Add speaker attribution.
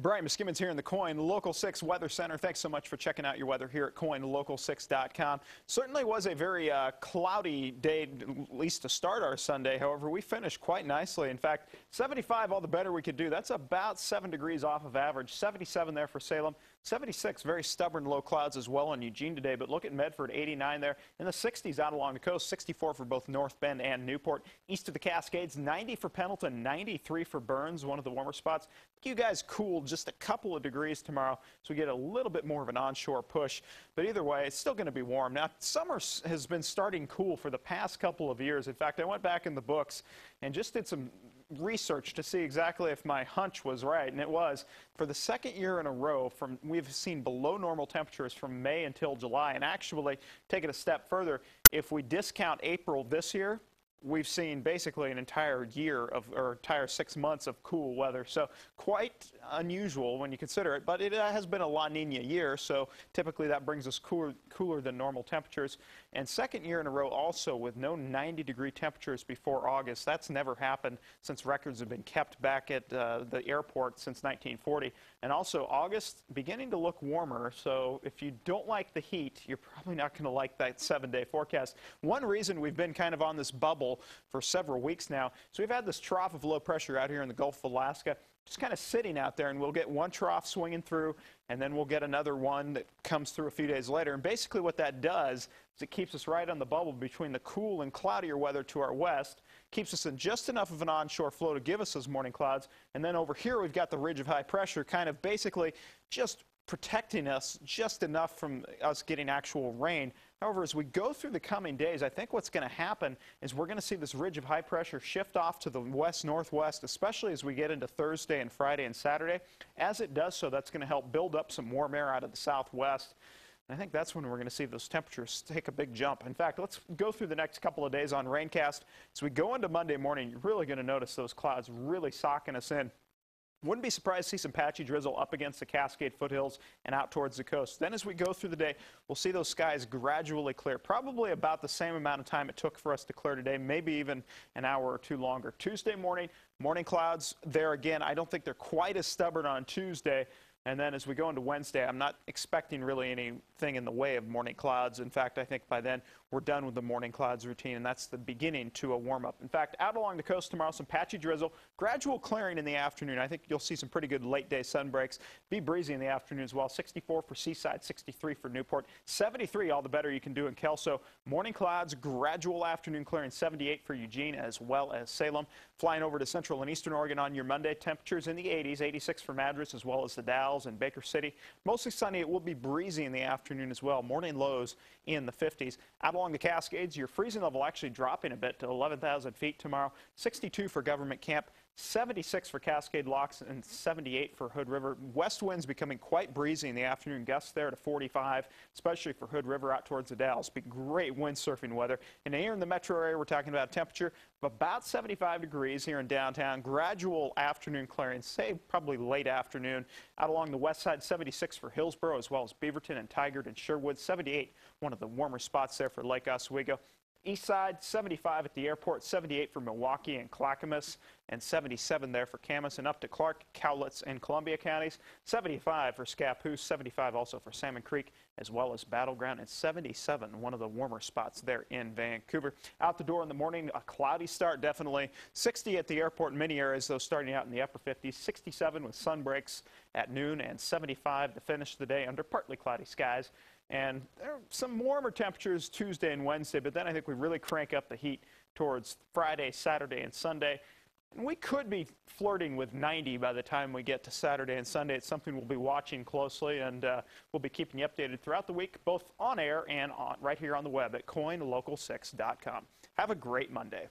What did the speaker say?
Speaker 1: Brian Miskimins here in the KOIN Local 6 Weather Center. Thanks so much for checking out your weather here at KOINLocal6.com. Certainly was a very cloudy day, at least to start our Sunday. However, we finished quite nicely. In fact, 75, all the better we could do. That's about 7 degrees off of average. 77 there for Salem. 76, very stubborn low clouds as well in Eugene today. But look at Medford, 89 there. In the 60s out along the coast, 64 for both North Bend and Newport. East of the Cascades, 90 for Pendleton, 93 for Burns, one of the warmer spots. You guys cooled just a couple of degrees tomorrow, so we get a little bit more of an onshore push. But either way, it's still going to be warm. Now, summer has been starting cool for the past couple of years. In fact, I went back in the books and just did some research to see exactly if my hunch was right, and it was. For the second year in a row, we've seen below normal temperatures from May until July. And actually, take it a step further, if we discount April this year, we've seen basically an entire year or entire 6 months of cool weather. So quite unusual when you consider it, but it has been a La Nina year, so typically that brings us cooler than normal temperatures. And second year in a row also with no 90-degree temperatures before August. That's never happened since records have been kept back at the airport since 1940. And also August beginning to look warmer, so if you don't like the heat, you're probably not going to like that 7-day forecast. One reason we've been kind of on this bubble for several weeks now, so we've had this trough of low pressure out here in the Gulf of Alaska, just kind of sitting out there, and we'll get one trough swinging through, and then we'll get another one that comes through a few days later. And basically what that does is it keeps us right on the bubble between the cool and cloudier weather to our west, keeps us in just enough of an onshore flow to give us those morning clouds, and then over here we've got the ridge of high pressure kind of basically just protecting us just enough from us getting actual rain. However, as we go through the coming days, I think what's going to happen is we're going to see this ridge of high pressure shift off to the west-northwest, especially as we get into Thursday and Friday and Saturday. As it does so, that's going to help build up some warm air out of the southwest. And I think that's when we're going to see those temperatures take a big jump. In fact, let's go through the next couple of days on Raincast. As we go into Monday morning, you're really going to notice those clouds really socking us in. Wouldn't be surprised to see some patchy drizzle up against the Cascade foothills and out towards the coast. Then as we go through the day, we'll see those skies gradually clear, probably about the same amount of time it took for us to clear today, maybe even an hour or two longer. Tuesday morning, morning clouds there again. I don't think they're quite as stubborn on Tuesday. And then as we go into Wednesday, I'm not expecting really anything in the way of morning clouds. In fact, I think by then we're done with the morning clouds routine, and that's the beginning to a warm-up. In fact, out along the coast tomorrow, some patchy drizzle, gradual clearing in the afternoon. I think you'll see some pretty good late-day sun breaks. Be breezy in the afternoon as well. 64 for Seaside, 63 for Newport, 73, all the better you can do in Kelso. Morning clouds, gradual afternoon clearing, 78 for Eugene as well as Salem. Flying over to central and eastern Oregon on your Monday, temperatures in the 80s, 86 for Madras as well as the Dalles and Baker City. Mostly sunny. It will be breezy in the afternoon as well. Morning lows in the 50s. Out along the Cascades, your freezing level actually dropping a bit to 11,000 feet tomorrow. 62 for Government Camp, 76 for Cascade Locks, and 78 for Hood River. West winds becoming quite breezy in the afternoon. Gusts there to 45, especially for Hood River out towards the Dalles. Be great windsurfing weather. And here in the metro area, we're talking about a temperature of about 75 degrees here in downtown. Gradual afternoon clearing, say probably late afternoon. Out along the west side, 76 for Hillsborough as well as Beaverton and Tigard and Sherwood. 78, one of the warmer spots there for Lake Oswego. East side, 75 at the airport, 78 for Milwaukee and Clackamas, and 77 there for Camas, and up to Clark, Cowlitz, and Columbia counties. 75 for Scappoose, 75 also for Salmon Creek, as well as Battleground, and 77, one of the warmer spots there in Vancouver. Out the door in the morning, a cloudy start definitely. 60 at the airport in many areas, though starting out in the upper 50s. 67 with sun breaks at noon, and 75 to finish the day under partly cloudy skies. And there are some warmer temperatures Tuesday and Wednesday, but then I think we really crank up the heat towards Friday, Saturday, and Sunday. And we could be flirting with 90 by the time we get to Saturday and Sunday. It's something we'll be watching closely, and we'll be keeping you updated throughout the week, both on air and right here on the web at KOINLocal6.com. Have a great Monday.